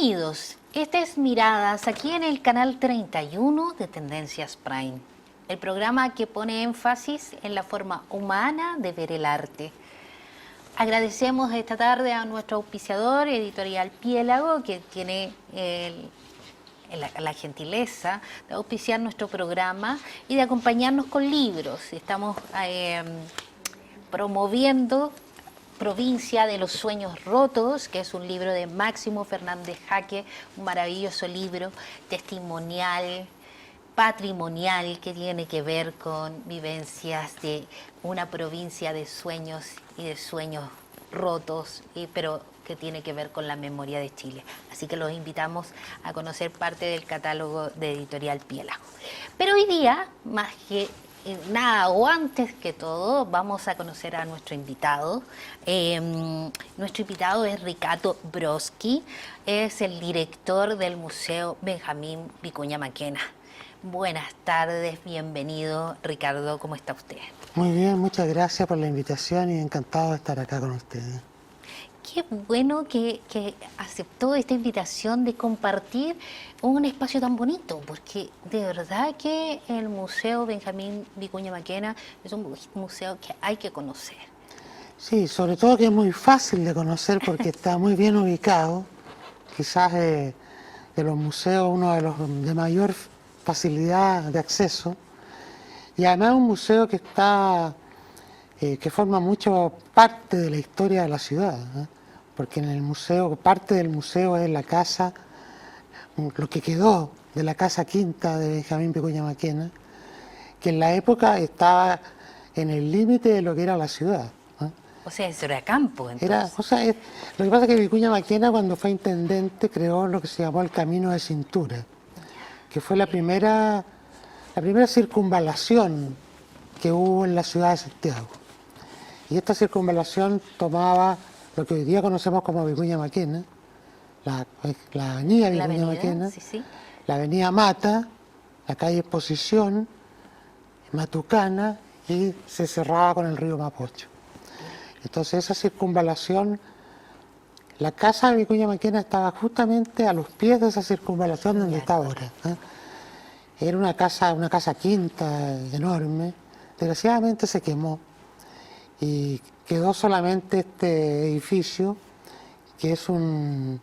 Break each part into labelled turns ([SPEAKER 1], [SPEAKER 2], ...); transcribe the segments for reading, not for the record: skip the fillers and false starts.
[SPEAKER 1] Bienvenidos, esta es Miradas aquí en el canal 31 de Tendencias Prime, el programa que pone énfasis en la forma humana de ver el arte. Agradecemos esta tarde a nuestro auspiciador, Editorial Piélago, que tiene la gentileza de auspiciar nuestro programa y de acompañarnos con libros. Estamos promoviendo Provincia de los Sueños Rotos, que es un libro de Máximo Fernández Jaque, un maravilloso libro testimonial, patrimonial, que tiene que ver con vivencias de una provincia de sueños y de sueños rotos, pero que tiene que ver con la memoria de Chile. Así que los invitamos a conocer parte del catálogo de Editorial Piélago. Pero hoy día, más que nada, o antes que todo, vamos a conocer a nuestro invitado. Nuestro invitado es Ricardo Brodsky, es el director del Museo Benjamín Vicuña Maquena. Buenas tardes, bienvenido, Ricardo, ¿cómo está usted?
[SPEAKER 2] Muy bien, muchas gracias por la invitación y encantado de estar acá con ustedes.
[SPEAKER 1] Qué bueno que aceptó esta invitación de compartir un espacio tan bonito, porque de verdad que el Museo Benjamín Vicuña Maquena es un museo que hay que conocer.
[SPEAKER 2] Sí, sobre todo que es muy fácil de conocer porque está muy bien ubicado, quizás de los museos uno de los de mayor facilidad de acceso, y además es un museo que está que forma mucho parte de la historia de la ciudad, ¿eh? Porque en el museo, parte del museo es la casa, lo que quedó de la casa quinta de Benjamín Vicuña Maquena, que en la época estaba en el límite de lo que era la ciudad, ¿eh?
[SPEAKER 1] O sea, eso era campo, entonces.
[SPEAKER 2] Lo que pasa es que Vicuña Maquena, cuando fue intendente, creó lo que se llamó el Camino de Cintura, que fue la primera circunvalación que hubo en la ciudad de Santiago. Y esta circunvalación tomaba lo que hoy día conocemos como Vicuña Maquena, la avenida Vicuña Maquena,
[SPEAKER 1] sí.
[SPEAKER 2] la avenida Mata, la calle Exposición, Matucana, y se cerraba con el río Mapocho. Entonces esa circunvalación, la casa de Vicuña Maquena estaba justamente a los pies de esa circunvalación donde está ahora, ¿eh? Era una casa quinta enorme, desgraciadamente se quemó y quedó solamente este edificio, que es un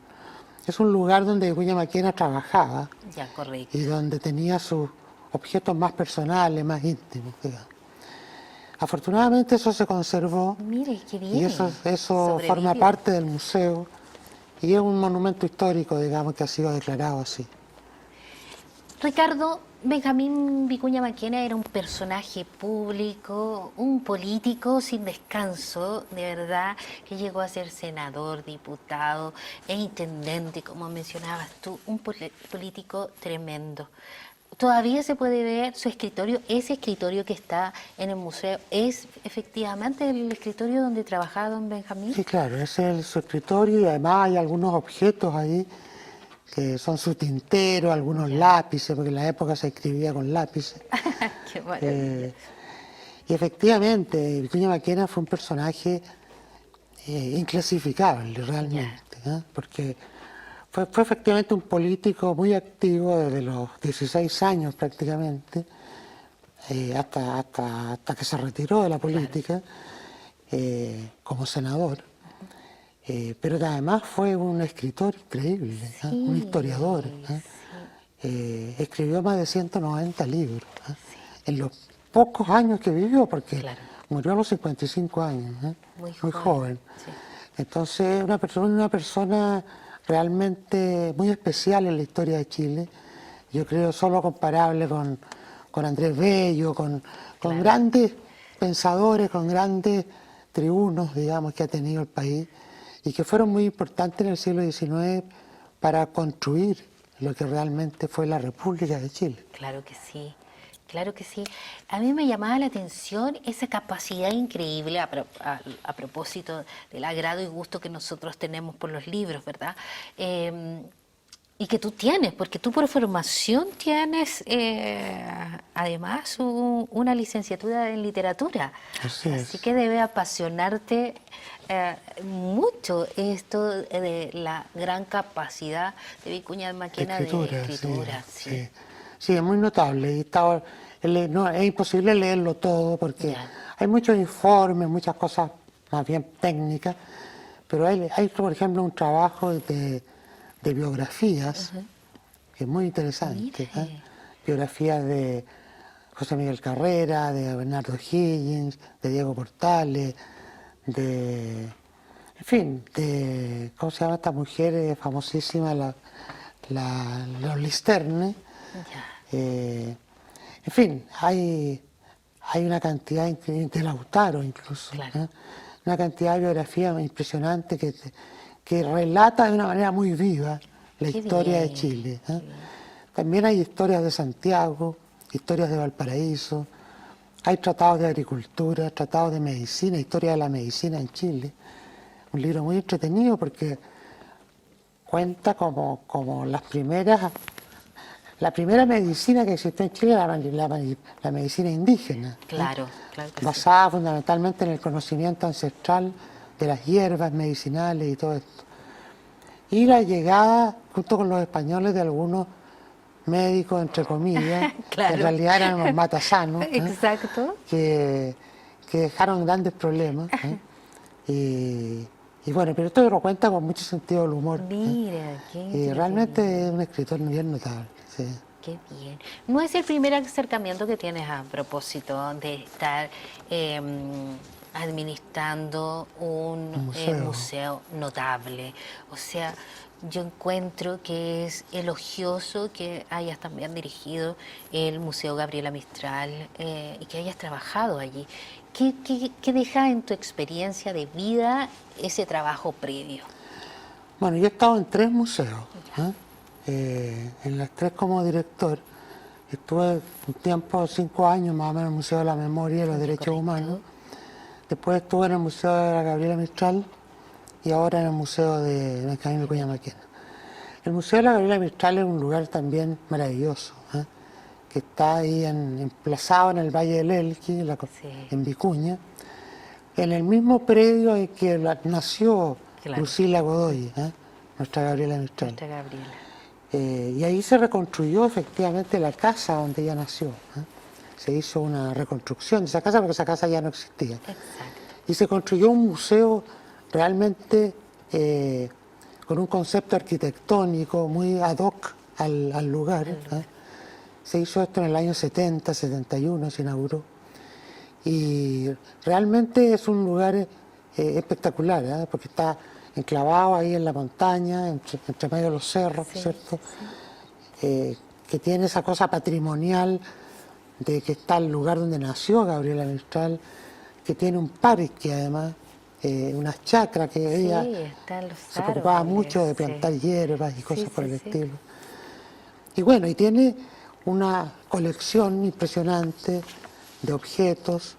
[SPEAKER 2] lugar donde Vicuña Maquena trabajaba.
[SPEAKER 1] Ya, correcto.
[SPEAKER 2] Y donde tenía sus objetos más personales, más íntimos, digamos. Afortunadamente eso se conservó.
[SPEAKER 1] Mire, qué bien.
[SPEAKER 2] Y eso forma parte del museo y es un monumento histórico, digamos, que ha sido declarado así.
[SPEAKER 1] Ricardo, Benjamín Vicuña Maquena era un personaje público, un político sin descanso, de verdad, que llegó a ser senador, diputado e intendente, como mencionabas tú, un político tremendo. Todavía se puede ver su escritorio, ese escritorio que está en el museo, ¿es efectivamente el escritorio donde trabajaba don Benjamín?
[SPEAKER 2] Sí, claro, ese es su escritorio y además hay algunos objetos ahí que son su tintero, algunos lápices, porque en la época se escribía con lápices.
[SPEAKER 1] Qué maravilla.
[SPEAKER 2] Y efectivamente, Vicuña Maquena fue un personaje inclasificable realmente, ¿eh? Porque fue efectivamente un político muy activo desde los 16 años prácticamente, hasta que se retiró de la política, como senador. Pero además fue un escritor increíble, ¿eh? Un historiador, ¿eh? Sí. Escribió más de 190 libros, ¿eh? Sí. En los pocos años que vivió, porque murió a los 55 años, ¿eh? Muy joven. Sí. Entonces, una persona realmente muy especial en la historia de Chile, yo creo solo comparable con Andrés Bello, con grandes pensadores, con grandes tribunos, digamos, que ha tenido el país y que fueron muy importantes en el siglo XIX para construir lo que realmente fue la República de Chile.
[SPEAKER 1] Claro que sí. Claro que sí. A mí me llamaba la atención esa capacidad increíble, a propósito del agrado y gusto que nosotros tenemos por los libros, ¿verdad? Y que tú tienes, porque tú por formación tienes además una licenciatura en literatura.
[SPEAKER 2] Así
[SPEAKER 1] Así
[SPEAKER 2] es.
[SPEAKER 1] que debe apasionarte mucho esto de la gran capacidad de Vicuña
[SPEAKER 2] De
[SPEAKER 1] Maquena de
[SPEAKER 2] escritura, sí,
[SPEAKER 1] escritura. Sí.
[SPEAKER 2] sí. Sí, es muy notable. Y estaba, no, es imposible leerlo todo porque
[SPEAKER 1] Ya.
[SPEAKER 2] hay muchos informes, muchas cosas más bien técnicas, pero hay por ejemplo, un trabajo de biografías que es muy interesante. ¿Eh?
[SPEAKER 1] Mire,
[SPEAKER 2] Biografías de José Miguel Carrera, de Bernardo Higgins, de Diego Portales, en fin, ¿cómo se llama esta mujer famosísima? Los Listerne.
[SPEAKER 1] ya.
[SPEAKER 2] En fin, hay una cantidad de Lautaro incluso,
[SPEAKER 1] Claro.
[SPEAKER 2] ¿eh? Una cantidad de biografía impresionante que relata de una manera muy viva la
[SPEAKER 1] Qué
[SPEAKER 2] historia de
[SPEAKER 1] bien,
[SPEAKER 2] Chile. ¿eh?
[SPEAKER 1] qué bien.
[SPEAKER 2] También hay historias de Santiago, historias de Valparaíso, hay tratados de agricultura, tratados de medicina, historia de la medicina en Chile. Un libro muy entretenido porque cuenta como la primera medicina que existió en Chile, la medicina indígena,
[SPEAKER 1] Claro, claro que sí.
[SPEAKER 2] basada fundamentalmente en el conocimiento ancestral de las hierbas medicinales y todo esto. Y la llegada, junto con los españoles, de algunos médicos, entre comillas, que en
[SPEAKER 1] Claro.
[SPEAKER 2] realidad eran unos matasanos,
[SPEAKER 1] Exacto.
[SPEAKER 2] que dejaron grandes problemas. Y bueno, pero esto lo cuenta con mucho sentido del humor.
[SPEAKER 1] Mira, qué
[SPEAKER 2] Y
[SPEAKER 1] entretenido.
[SPEAKER 2] realmente es un escritor bien notable. Sí.
[SPEAKER 1] Qué bien. No es el primer acercamiento que tienes a propósito de estar administrando un
[SPEAKER 2] Museo.
[SPEAKER 1] museo notable. O sea, yo encuentro que es elogioso que hayas también dirigido el Museo Gabriela Mistral y que hayas trabajado allí. ¿Qué deja en tu experiencia de vida ese trabajo previo?
[SPEAKER 2] Bueno, yo he estado en 3 museos. ¿eh? En las 3 como director. Estuve un tiempo, 5 años más o menos, en el Museo de la Memoria y los Derechos
[SPEAKER 1] Correcto.
[SPEAKER 2] Humanos. Después estuve en el Museo de la Gabriela Mistral y ahora en el Museo de Benjamín Vicuña Maquena. El Museo de la Gabriela Mistral es un lugar también maravilloso, que está ahí emplazado en el Valle del Elqui,
[SPEAKER 1] Sí.
[SPEAKER 2] en Vicuña, en el mismo predio en que nació
[SPEAKER 1] Claro.
[SPEAKER 2] Lucila Godoy, nuestra Gabriela Mistral.
[SPEAKER 1] Nuestra Gabriela.
[SPEAKER 2] Y ahí se reconstruyó efectivamente la casa donde ella nació. Se hizo una reconstrucción de esa casa porque esa casa ya no existía.
[SPEAKER 1] Exacto.
[SPEAKER 2] Y se construyó un museo realmente con un concepto arquitectónico muy ad hoc al lugar. Se hizo esto en el año 70, 71, se inauguró. Y realmente es un lugar espectacular, porque está enclavado ahí en la montaña, entre medio de los cerros,
[SPEAKER 1] Sí,
[SPEAKER 2] ¿cierto?
[SPEAKER 1] sí.
[SPEAKER 2] Que tiene esa cosa patrimonial de que está el lugar donde nació Gabriela Mistral, que tiene un parque además, unas chacras que
[SPEAKER 1] Sí,
[SPEAKER 2] ella
[SPEAKER 1] están los
[SPEAKER 2] se preocupaba
[SPEAKER 1] árboles,
[SPEAKER 2] mucho de
[SPEAKER 1] sí.
[SPEAKER 2] plantar hierbas y cosas
[SPEAKER 1] Sí,
[SPEAKER 2] por
[SPEAKER 1] sí,
[SPEAKER 2] el
[SPEAKER 1] sí.
[SPEAKER 2] estilo. Y bueno, y tiene una colección impresionante de objetos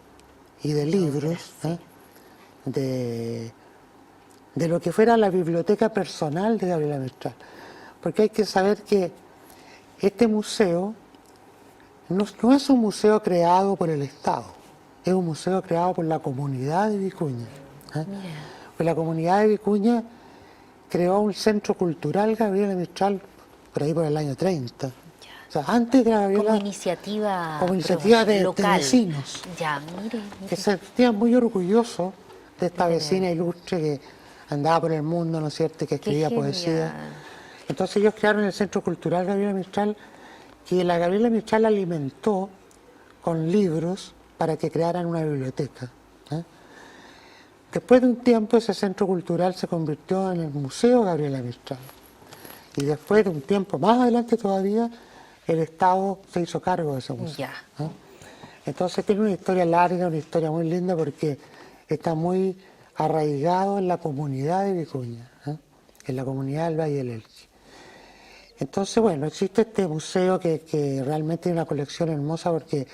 [SPEAKER 2] y de libros,
[SPEAKER 1] sí.
[SPEAKER 2] de lo que fuera la biblioteca personal de Gabriela Mistral. Porque hay que saber que este museo no es un museo creado por el Estado, es un museo creado por la comunidad de Vicuña. Pues la comunidad de Vicuña creó un centro cultural Gabriela Mistral por ahí por el año 30. O sea, antes de Gabriela,
[SPEAKER 1] Como iniciativa,
[SPEAKER 2] como iniciativa de
[SPEAKER 1] local.
[SPEAKER 2] vecinos,
[SPEAKER 1] Ya, mire.
[SPEAKER 2] que se sentían muy orgullosos de esta vecina ilustre que andaba por el mundo, ¿no es cierto?, y que
[SPEAKER 1] Qué
[SPEAKER 2] escribía
[SPEAKER 1] genial.
[SPEAKER 2] poesía. Entonces ellos crearon el Centro Cultural Gabriela Mistral, que la Gabriela Mistral alimentó con libros para que crearan una biblioteca. Después de un tiempo ese centro cultural se convirtió en el Museo Gabriela Mistral. Y después de un tiempo más adelante todavía, el Estado se hizo cargo de ese museo.
[SPEAKER 1] Ya.
[SPEAKER 2] Entonces tiene una historia larga, una historia muy linda porque está muy arraigado en la comunidad de Vicuña, en la comunidad del Valle del Elqui. Entonces, bueno, existe este museo que realmente tiene una colección hermosa porque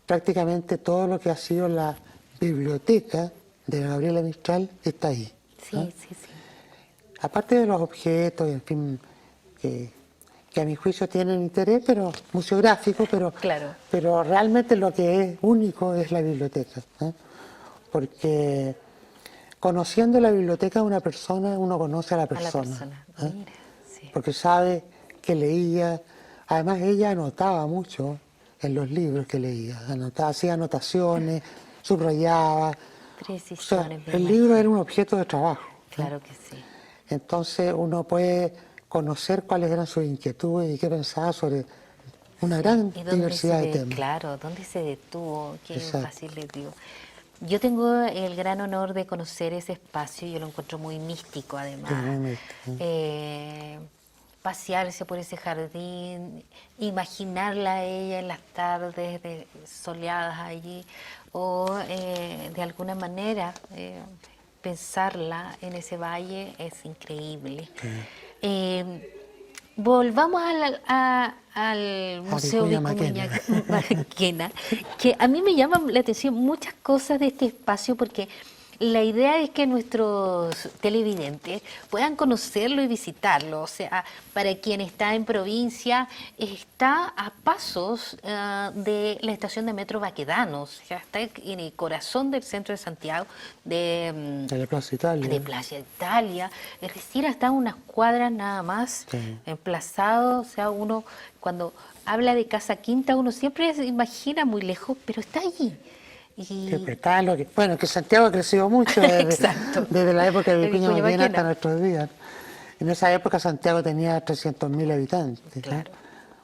[SPEAKER 2] prácticamente todo lo que ha sido la biblioteca de Gabriela Mistral está ahí.
[SPEAKER 1] Sí, sí, sí.
[SPEAKER 2] Aparte de los objetos, en fin, que a mi juicio tienen interés, pero museográfico,
[SPEAKER 1] Claro.
[SPEAKER 2] pero realmente lo que es único es la biblioteca, ¿eh? Porque conociendo la biblioteca de una persona, uno conoce a la
[SPEAKER 1] A la
[SPEAKER 2] persona.
[SPEAKER 1] persona.
[SPEAKER 2] ¿Eh?
[SPEAKER 1] Mira, sí.
[SPEAKER 2] Porque sabe que leía. Además, ella anotaba mucho en los libros que leía, hacía anotaciones, subrayaba. O sea,
[SPEAKER 1] Precisiones, me
[SPEAKER 2] el libro
[SPEAKER 1] imagino.
[SPEAKER 2] era un objeto de trabajo.
[SPEAKER 1] Claro que sí.
[SPEAKER 2] Entonces uno puede conocer cuáles eran sus inquietudes y qué pensaba sobre una gran
[SPEAKER 1] ¿Y dónde
[SPEAKER 2] diversidad de temas.
[SPEAKER 1] claro, dónde se detuvo? ¿Qué
[SPEAKER 2] Exacto.
[SPEAKER 1] fácil le dio? Yo tengo el gran honor de conocer ese espacio, yo lo encuentro muy místico además.
[SPEAKER 2] muy místico.
[SPEAKER 1] Pasearse por ese jardín, imaginarla a ella en las tardes soleadas allí, o de alguna manera pensarla en ese valle es increíble. Volvamos al Museo
[SPEAKER 2] Vicuña
[SPEAKER 1] Vicuña
[SPEAKER 2] Maquena.
[SPEAKER 1] Maquena, que a mí me llaman la atención muchas cosas de este espacio porque la idea es que nuestros televidentes puedan conocerlo y visitarlo. O sea, para quien está en provincia, está a pasos de la estación de metro Baquedano. O sea, está en el corazón del centro de Santiago,
[SPEAKER 2] De la Plaza Italia.
[SPEAKER 1] de Plaza Italia, es decir, hasta unas cuadras nada más,
[SPEAKER 2] Sí.
[SPEAKER 1] emplazado. O sea, uno cuando habla de Casa Quinta, uno siempre se imagina muy lejos, pero está allí. Y
[SPEAKER 2] Sí, pero está bueno, que Santiago ha crecido mucho
[SPEAKER 1] Exacto.
[SPEAKER 2] desde la época de
[SPEAKER 1] De
[SPEAKER 2] Vicuña
[SPEAKER 1] Vicuña
[SPEAKER 2] Maquena hasta
[SPEAKER 1] Maquena.
[SPEAKER 2] nuestros días. En esa época Santiago tenía 300.000 habitantes. ¿eh?
[SPEAKER 1] Claro.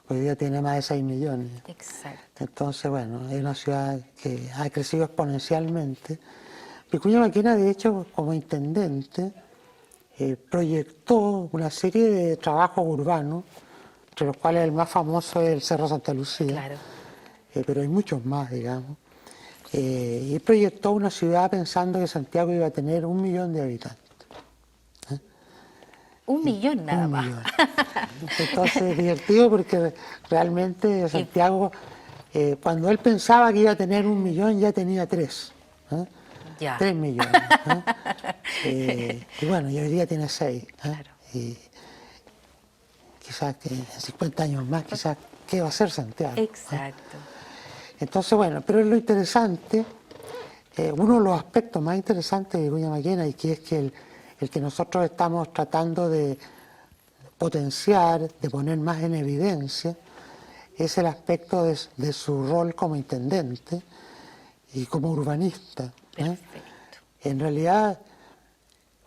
[SPEAKER 2] Hoy día tiene más de 6 millones.
[SPEAKER 1] Exacto.
[SPEAKER 2] Entonces, bueno, es una ciudad que ha crecido exponencialmente. Vicuña Maquena, de hecho, como intendente, proyectó una serie de trabajos urbanos, entre los cuales el más famoso es el Cerro Santa Lucía,
[SPEAKER 1] Claro.
[SPEAKER 2] pero hay muchos más, digamos. Y proyectó una ciudad pensando que Santiago iba a tener 1 millón de habitantes.
[SPEAKER 1] 1 millón nada
[SPEAKER 2] 1
[SPEAKER 1] más.
[SPEAKER 2] millón. Entonces es divertido porque realmente Santiago, cuando él pensaba que iba a tener 1 millón, ya tenía 3.
[SPEAKER 1] Ya.
[SPEAKER 2] 3 millones. Y bueno, y hoy día tiene 6.
[SPEAKER 1] Claro.
[SPEAKER 2] Y quizás que en 50 años más, quizás, ¿qué va a ser Santiago?
[SPEAKER 1] Exacto.
[SPEAKER 2] Entonces, bueno, pero es lo interesante, uno de los aspectos más interesantes de Vicuña Maquena, y que es que el que nosotros estamos tratando de potenciar, de poner más en evidencia, es el aspecto de su rol como intendente y como urbanista.
[SPEAKER 1] Perfecto.
[SPEAKER 2] En realidad,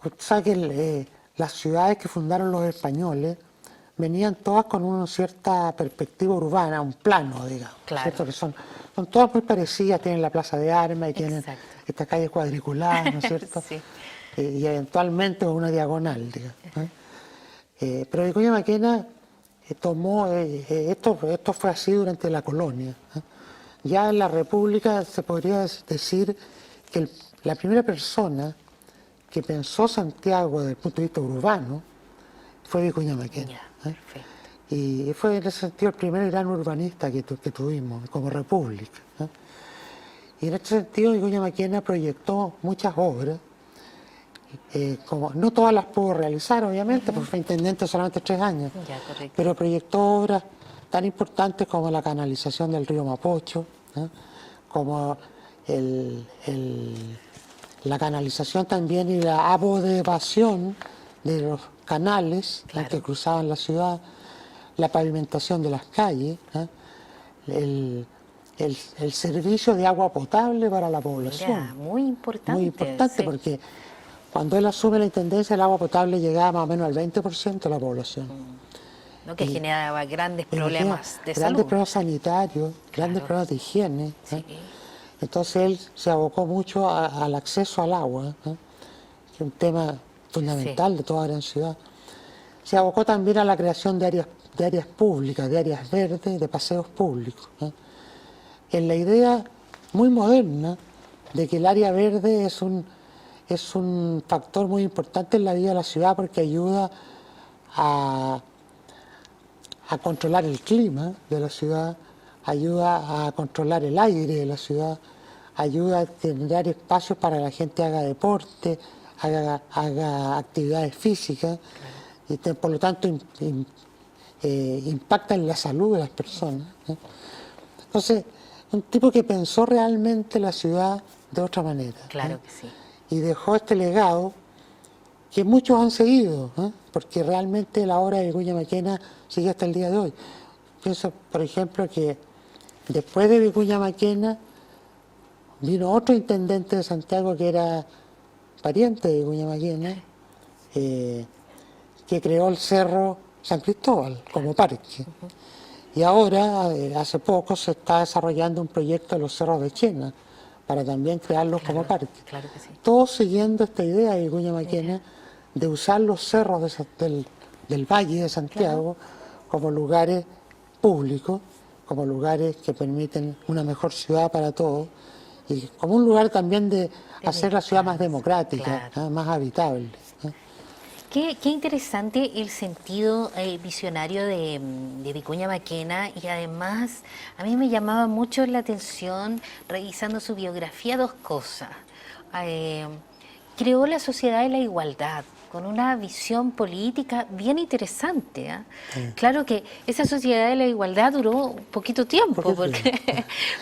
[SPEAKER 2] usted sabe que las ciudades que fundaron los españoles venían todas con una cierta perspectiva urbana, un plano, digamos.
[SPEAKER 1] Claro.
[SPEAKER 2] ¿Cierto? Que son todas muy parecidas, tienen la Plaza de Armas y tienen
[SPEAKER 1] Exacto.
[SPEAKER 2] estas calles cuadriculadas, ¿no es cierto?
[SPEAKER 1] Sí.
[SPEAKER 2] Y eventualmente una diagonal, digamos. Pero Vicuña Maquena tomó, esto fue así durante la colonia. Ya en la República se podría decir que la primera persona que pensó Santiago desde el punto de vista urbano fue Vicuña Maquena.
[SPEAKER 1] Ya, perfecto.
[SPEAKER 2] Y fue en ese sentido el primer gran urbanista que tuvimos como república. Y en este sentido Vicuña Maquena proyectó muchas obras, como no todas las pudo realizar obviamente, porque fue intendente solamente 3 años,
[SPEAKER 1] Ya, correcto.
[SPEAKER 2] pero proyectó obras tan importantes como la canalización del río Mapocho, como la canalización también y la abodevación de los canales
[SPEAKER 1] Claro.
[SPEAKER 2] que cruzaban la ciudad, la pavimentación de las calles, el servicio de agua potable para la población.
[SPEAKER 1] Mira, muy importante.
[SPEAKER 2] Muy importante
[SPEAKER 1] sí.
[SPEAKER 2] porque cuando él asume la intendencia el agua potable llegaba más o menos al 20% de la población.
[SPEAKER 1] ¿No? Que generaba grandes
[SPEAKER 2] Imagina,
[SPEAKER 1] problemas de
[SPEAKER 2] grandes
[SPEAKER 1] salud.
[SPEAKER 2] problemas sanitarios, grandes
[SPEAKER 1] Claro.
[SPEAKER 2] problemas de higiene.
[SPEAKER 1] Sí.
[SPEAKER 2] Entonces él se abocó mucho al acceso al agua, que es un tema fundamental de toda gran ciudad. Se abocó también a la creación de áreas públicas, de áreas verdes, de paseos públicos. En la idea muy moderna de que el área verde es un factor muy importante en la vida de la ciudad porque ayuda a controlar el clima de la ciudad, ayuda a controlar el aire de la ciudad, ayuda a generar espacios para que la gente haga deporte, haga actividades físicas, y por lo tanto impacta en la salud de las personas. Entonces, un tipo que pensó realmente la ciudad de otra manera.
[SPEAKER 1] Claro que sí.
[SPEAKER 2] Y dejó este legado que muchos han seguido, porque realmente la obra de Vicuña Maquena sigue hasta el día de hoy. Pienso, por ejemplo, que después de Vicuña Maquena vino otro intendente de Santiago que era pariente de Vicuña Maquena, que creó el Cerro San Cristóbal como parque. Y ahora, hace poco, se está desarrollando un proyecto de los cerros de Chena para también crearlos como parque.
[SPEAKER 1] Claro que sí.
[SPEAKER 2] Todos siguiendo esta idea de Vicuña Maquena de usar los cerros del Valle de Santiago como lugares públicos, como lugares que permiten una mejor ciudad para todos y como un lugar también de hacer la ciudad más democrática, más habitable.
[SPEAKER 1] Qué interesante el sentido visionario de Vicuña Maquena, y además a mí me llamaba mucho la atención, revisando su biografía, dos cosas. Creó la Sociedad de la Igualdad con una visión política bien interesante. Claro que esa Sociedad de la Igualdad duró poquito tiempo,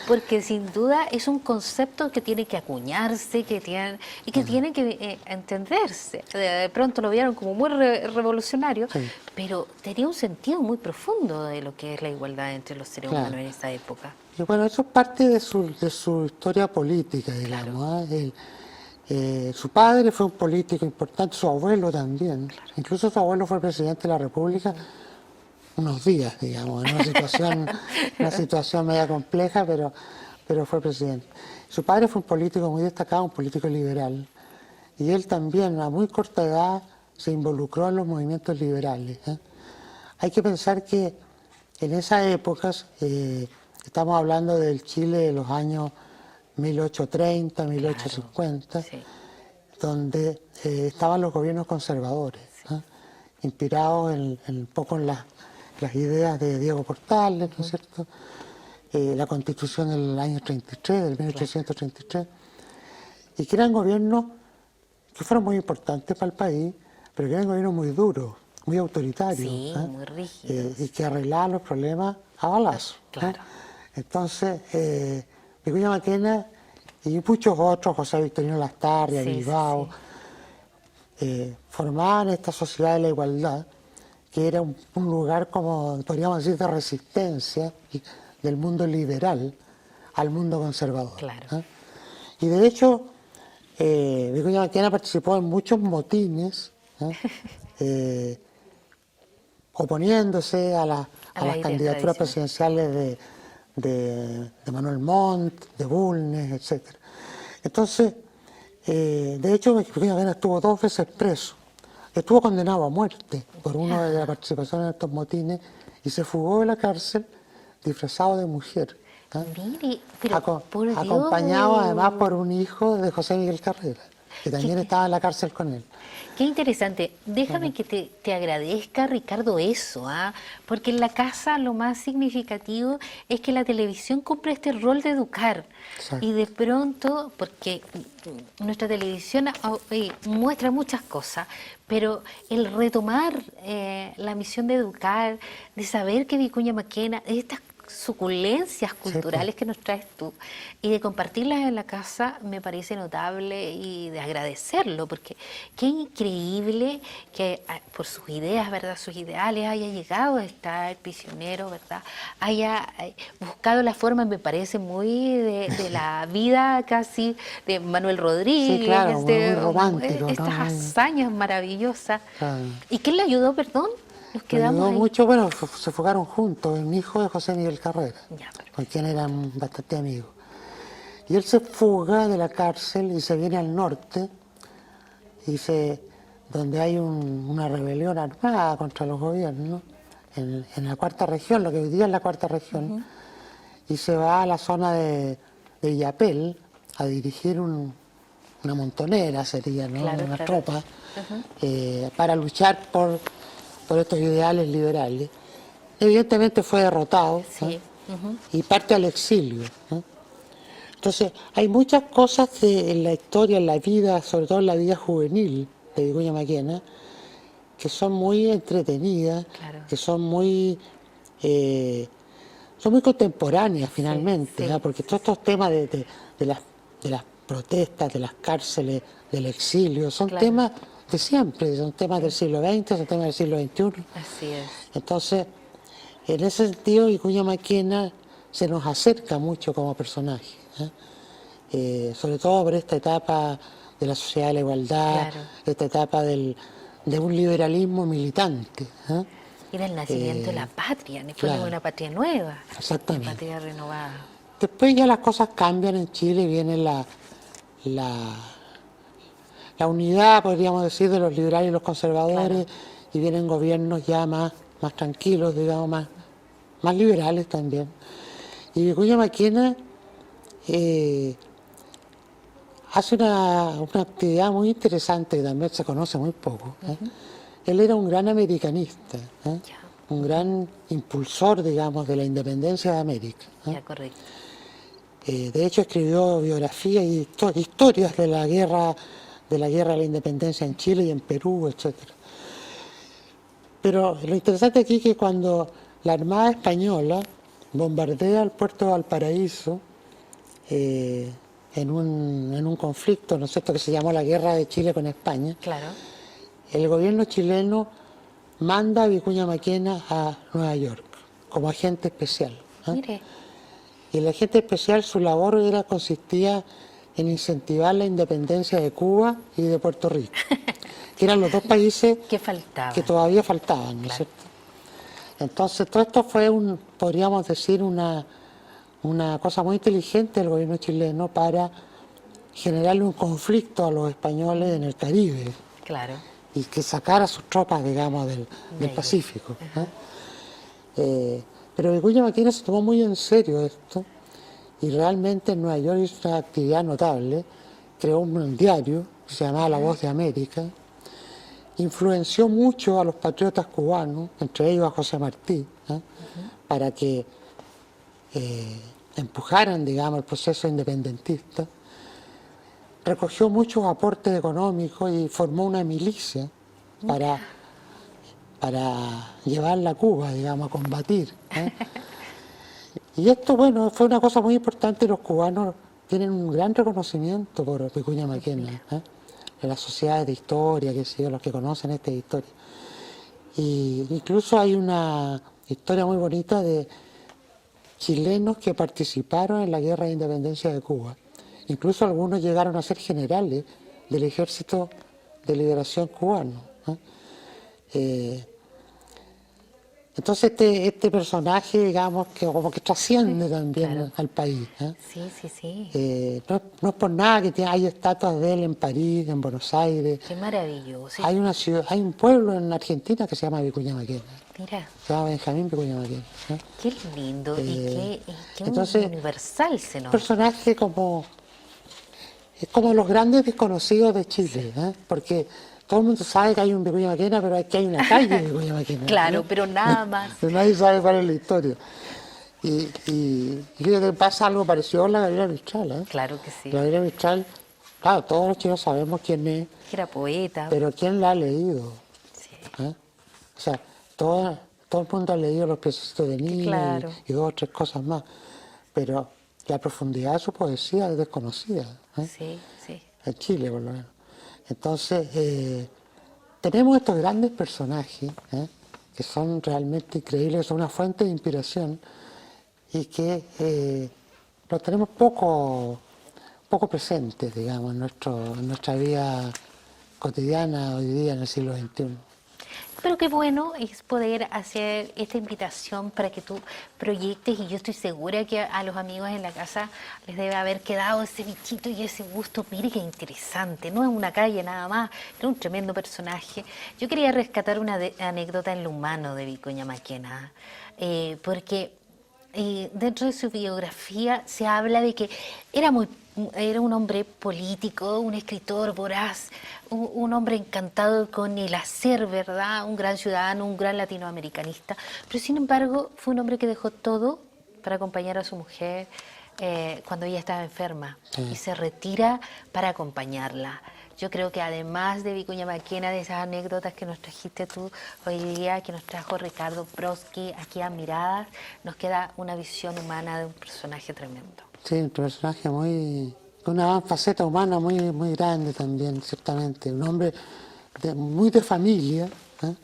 [SPEAKER 1] porque sin duda es un concepto que tiene que acuñarse, que tiene que entenderse. De pronto lo vieron como muy revolucionario, pero tenía un sentido muy profundo de lo que es la igualdad entre los seres humanos en esa época.
[SPEAKER 2] Y bueno, eso es parte de su historia política, digamos. Su padre fue un político importante, su abuelo también. Incluso su abuelo fue presidente de la República unos días, digamos, en una situación media compleja, pero fue presidente. Su padre fue un político muy destacado, un político liberal, y él también a muy corta edad se involucró en los movimientos liberales. Hay que pensar que en esas épocas, estamos hablando del Chile de los años 1830, 1850, donde estaban los gobiernos conservadores, inspirados un poco en las ideas de Diego Portales, ¿no es cierto? La Constitución del año 33, del 1833, y que eran gobiernos que fueron muy importantes para el país, pero que eran gobiernos muy duros, muy autoritarios,
[SPEAKER 1] muy rígidos,
[SPEAKER 2] y que arreglaban los problemas a balazo. Entonces, Vicuña Maquena y muchos otros, José Victorino Lastarria, Bilbao, formaban esta Sociedad de la Igualdad, que era un lugar, como podríamos decir, de resistencia del mundo liberal al mundo conservador. Y de hecho, Vicuña Maquena participó en muchos motines, oponiéndose a las candidaturas presidenciales de Manuel Montt, de Bulnes, etc. Entonces, de hecho, Vicuña Maquena estuvo 2 veces preso. Estuvo condenado a muerte por una de la participación en estos motines y se fugó de la cárcel disfrazado de mujer.
[SPEAKER 1] Mire, pero
[SPEAKER 2] acompañado además por un hijo de José Miguel Carrera, que también estaba en la cárcel con él.
[SPEAKER 1] Qué interesante. Déjame que te agradezca, Ricardo, eso, porque en la casa lo más significativo es que la televisión cumple este rol de educar. Y de pronto, porque nuestra televisión muestra muchas cosas, pero el retomar la misión de educar, de saber que Vicuña Maquena, estas suculencias culturales que nos traes tú, y de compartirlas en la casa, me parece notable y de agradecerlo, porque qué increíble que por sus ideas, ¿verdad?, sus ideales, haya llegado a estar prisionero, ¿verdad?, haya buscado la forma, me parece muy de la vida casi de Manuel Rodríguez,
[SPEAKER 2] muy romántico,
[SPEAKER 1] estas hazañas maravillosas. ¿Y quién le ayudó, perdón? Nos quedamos ahí.
[SPEAKER 2] Mucho, bueno, se fugaron juntos, un hijo de José Miguel Carrera, con quien eran bastante amigos. Y él se fuga de la cárcel y se viene al norte, donde hay una rebelión armada contra los gobiernos, en la cuarta región, lo que hoy día es la cuarta región, y se va a la zona de Illapel a dirigir una montonera, sería, ¿no? Una tropa, para luchar por estos ideales liberales. Evidentemente fue derrotado y parte al exilio. Entonces, hay muchas cosas en la historia, en la vida, sobre todo en la vida juvenil de Vicuña Maquena, que son muy entretenidas,
[SPEAKER 1] Claro.
[SPEAKER 2] que son muy contemporáneas finalmente,
[SPEAKER 1] sí,
[SPEAKER 2] ¿ya? Porque todos estos temas de las protestas, de las cárceles, del exilio, son
[SPEAKER 1] Claro.
[SPEAKER 2] temas de siempre, son temas del siglo XX, son temas del siglo XXI.
[SPEAKER 1] Así es.
[SPEAKER 2] Entonces, en ese sentido, Vicuña Maquena se nos acerca mucho como personaje, sobre todo por esta etapa de la sociedad de la igualdad,
[SPEAKER 1] Claro.
[SPEAKER 2] esta etapa de un liberalismo militante.
[SPEAKER 1] Era el nacimiento de la patria, fue
[SPEAKER 2] claro.
[SPEAKER 1] una patria nueva,
[SPEAKER 2] Exactamente.
[SPEAKER 1] una patria renovada.
[SPEAKER 2] Después ya las cosas cambian en Chile, viene la unidad, podríamos decir, de los liberales y los conservadores,
[SPEAKER 1] Claro.
[SPEAKER 2] y vienen gobiernos ya más tranquilos, digamos, más liberales también. Y Vicuña Maquena hace una actividad muy interesante que también se conoce muy poco. Él era un gran americanista,
[SPEAKER 1] Ya.
[SPEAKER 2] un gran impulsor, digamos, de la independencia de América.
[SPEAKER 1] Ya, correcto.
[SPEAKER 2] De hecho, escribió biografías y historias de la guerra de la independencia en Chile y en Perú, etc. Pero lo interesante aquí es que cuando la Armada Española bombardea el puerto de Valparaíso, en un conflicto, ¿no es cierto?, que se llamó la Guerra de Chile con España,
[SPEAKER 1] Claro.
[SPEAKER 2] el gobierno chileno manda a Vicuña Maquena a Nueva York como agente especial.
[SPEAKER 1] Mire,
[SPEAKER 2] Y el agente especial, su labor consistía en incentivar la independencia de Cuba y de Puerto Rico, que eran los dos países
[SPEAKER 1] ¿qué faltaba?
[SPEAKER 2] que todavía faltaban, ¿no es cierto? Entonces, todo esto fue, podríamos decir, una cosa muy inteligente del gobierno chileno para generarle un conflicto a los españoles en el Caribe
[SPEAKER 1] Claro.
[SPEAKER 2] y que sacara sus tropas, digamos, del
[SPEAKER 1] ahí.
[SPEAKER 2] Pacífico. Pero Vicuña Maquena se tomó muy en serio esto y realmente en Nueva York hizo una actividad notable, creó un diario que se llamaba La Voz de América, influenció mucho a los patriotas cubanos, entre ellos a José Martí, para que empujaran, digamos, el proceso independentista. Recogió muchos aportes económicos y formó una milicia para llevarla a Cuba, digamos, a combatir. Y esto, bueno, fue una cosa muy importante. Los cubanos tienen un gran reconocimiento por Vicuña Maquena, en las sociedades de historia, que sé yo, los que conocen esta historia. Y incluso hay una historia muy bonita de chilenos que participaron en la guerra de independencia de Cuba. Incluso algunos llegaron a ser generales del Ejército de Liberación cubano. Entonces este personaje, digamos, que como que trasciende también
[SPEAKER 1] claro.
[SPEAKER 2] al país.
[SPEAKER 1] Sí, sí, sí.
[SPEAKER 2] No es por nada que hay estatuas de él en París, en Buenos Aires.
[SPEAKER 1] Qué maravilloso.
[SPEAKER 2] Hay una ciudad, hay un pueblo en Argentina que se llama Vicuña Maquena.
[SPEAKER 1] Mira,
[SPEAKER 2] Se llama Benjamín Vicuña Maquena.
[SPEAKER 1] qué lindo y qué
[SPEAKER 2] entonces,
[SPEAKER 1] universal se
[SPEAKER 2] un
[SPEAKER 1] nos.
[SPEAKER 2] personaje es como los grandes desconocidos de Chile, porque todo el mundo sabe que hay un Vicuña Maquena, pero hay una calle de Vicuña Maquena.
[SPEAKER 1] Claro, pero nada más.
[SPEAKER 2] Pero nadie sabe cuál es la historia. Y fíjate que pasa algo parecido a la Gabriela Mistral.
[SPEAKER 1] Claro que sí.
[SPEAKER 2] La Gabriela Mistral, claro, todos los chinos sabemos quién es,
[SPEAKER 1] Era poeta.
[SPEAKER 2] pero ¿quién la ha leído?
[SPEAKER 1] Sí.
[SPEAKER 2] O sea, todo el mundo ha leído Los piececitos de niña
[SPEAKER 1] Claro.
[SPEAKER 2] y dos o tres cosas más, pero la profundidad de su poesía es desconocida.
[SPEAKER 1] Sí, sí.
[SPEAKER 2] En Chile, por lo menos. Entonces, tenemos estos grandes personajes que son realmente increíbles, que son una fuente de inspiración y que los tenemos poco presentes, digamos, en nuestra vida cotidiana hoy día en el siglo XXI.
[SPEAKER 1] Pero qué bueno es poder hacer esta invitación para que tú proyectes, y yo estoy segura que a los amigos en la casa les debe haber quedado ese bichito y ese gusto. Mire qué interesante, no es una calle nada más, era un tremendo personaje. Yo quería rescatar una anécdota en lo humano de Vicuña Maquena, porque dentro de su biografía se habla de que era un hombre político, un escritor voraz, un hombre encantado con el hacer, ¿verdad? Un gran ciudadano, un gran latinoamericanista, pero sin embargo fue un hombre que dejó todo para acompañar a su mujer cuando ella estaba enferma y se retira para acompañarla. yo creo que además de Vicuña Maquena, de esas anécdotas que nos trajiste tú hoy día, que nos trajo Ricardo Brodsky aquí a Miradas, nos queda una visión humana de un personaje tremendo.
[SPEAKER 2] Sí, un personaje con una faceta humana muy grande también, ciertamente. Un hombre muy de familia, ¿eh?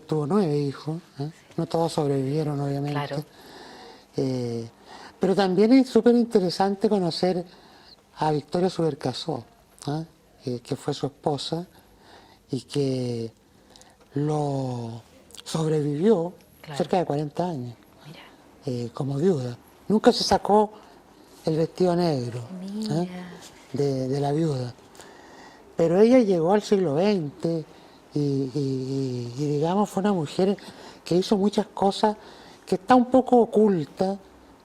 [SPEAKER 2] Tuvo 9 hijos, ¿eh? No todos sobrevivieron, obviamente.
[SPEAKER 1] Claro.
[SPEAKER 2] Pero también es súper interesante conocer a Victoria Subercaseaux, que fue su esposa y que lo sobrevivió
[SPEAKER 1] Claro.
[SPEAKER 2] cerca de 40 años
[SPEAKER 1] Mira.
[SPEAKER 2] como viuda. Nunca se sacó el vestido negro
[SPEAKER 1] Mira.
[SPEAKER 2] de la viuda. Pero ella llegó al siglo XX y digamos fue una mujer que hizo muchas cosas que está un poco oculta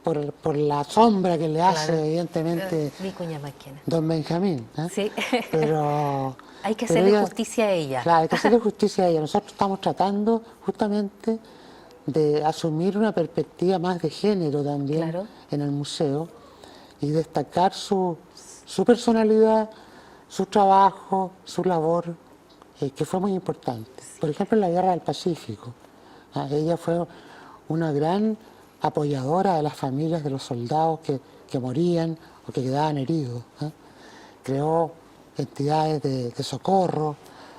[SPEAKER 2] por la sombra que le hace
[SPEAKER 1] Claro.
[SPEAKER 2] evidentemente
[SPEAKER 1] Vicuña Maquena.
[SPEAKER 2] don Benjamín.
[SPEAKER 1] Sí.
[SPEAKER 2] Pero
[SPEAKER 1] Hay que
[SPEAKER 2] pero
[SPEAKER 1] hacerle
[SPEAKER 2] ella-
[SPEAKER 1] justicia a ella.
[SPEAKER 2] Claro, hay que hacerle justicia a ella. Nosotros estamos tratando justamente de asumir una perspectiva más de género también
[SPEAKER 1] Claro.
[SPEAKER 2] en el museo y destacar su personalidad, su trabajo, su labor, que fue muy importante. Por ejemplo, en la Guerra del Pacífico, ella fue una gran apoyadora de las familias de los soldados que morían o que quedaban heridos. Creó entidades de socorro,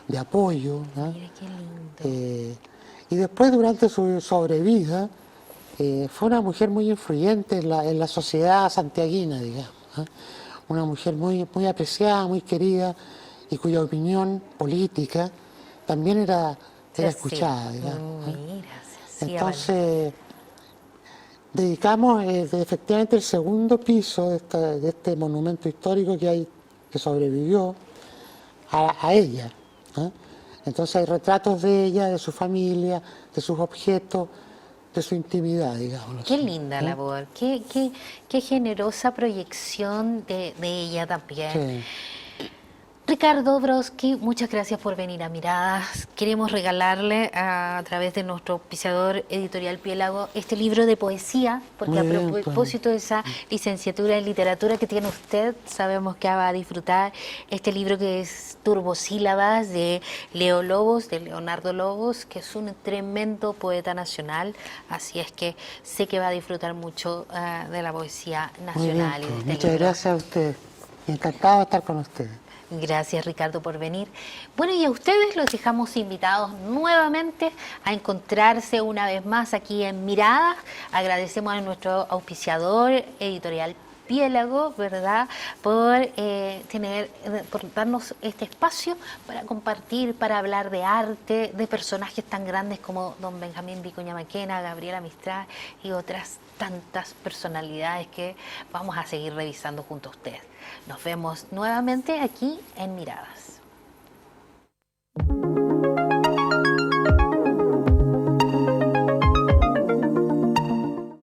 [SPEAKER 2] de apoyo.
[SPEAKER 1] Mira qué lindo.
[SPEAKER 2] Y después, durante su sobrevida, fue una mujer muy influyente en la sociedad santiaguina, digamos. Una mujer muy apreciada, muy querida y cuya opinión política también era escuchada, digamos.
[SPEAKER 1] Mira, se hacía
[SPEAKER 2] Entonces, dedicamos efectivamente el segundo piso de este monumento histórico que sobrevivió a ella. Entonces hay retratos de ella, de su familia, de sus objetos, de su intimidad, digamos.
[SPEAKER 1] Qué linda labor, qué generosa proyección de ella también.
[SPEAKER 2] Sí.
[SPEAKER 1] Ricardo Brodsky, muchas gracias por venir a Miradas. Queremos regalarle a través de nuestro auspiciador editorial Piélago este libro de poesía, porque
[SPEAKER 2] Muy
[SPEAKER 1] a
[SPEAKER 2] bien,
[SPEAKER 1] propósito de esa licenciatura en literatura que tiene usted, sabemos que va a disfrutar este libro que es Turbosílabas de Leo Lobos, de Leonardo Lobos, que es un tremendo poeta nacional, así es que sé que va a disfrutar mucho de la poesía
[SPEAKER 2] Muy bien,
[SPEAKER 1] nacional y de
[SPEAKER 2] pues,
[SPEAKER 1] este
[SPEAKER 2] muchas
[SPEAKER 1] libro.
[SPEAKER 2] gracias a usted. Encantado de estar con usted.
[SPEAKER 1] Gracias, Ricardo, por venir. Bueno, y a ustedes los dejamos invitados nuevamente a encontrarse una vez más aquí en Miradas. Agradecemos a nuestro auspiciador editorial Piélago, ¿verdad?, por darnos este espacio para compartir, para hablar de arte, de personajes tan grandes como don Benjamín Vicuña Maquena, Gabriela Mistral y otras tantas personalidades que vamos a seguir revisando junto a ustedes. Nos vemos nuevamente aquí en Miradas.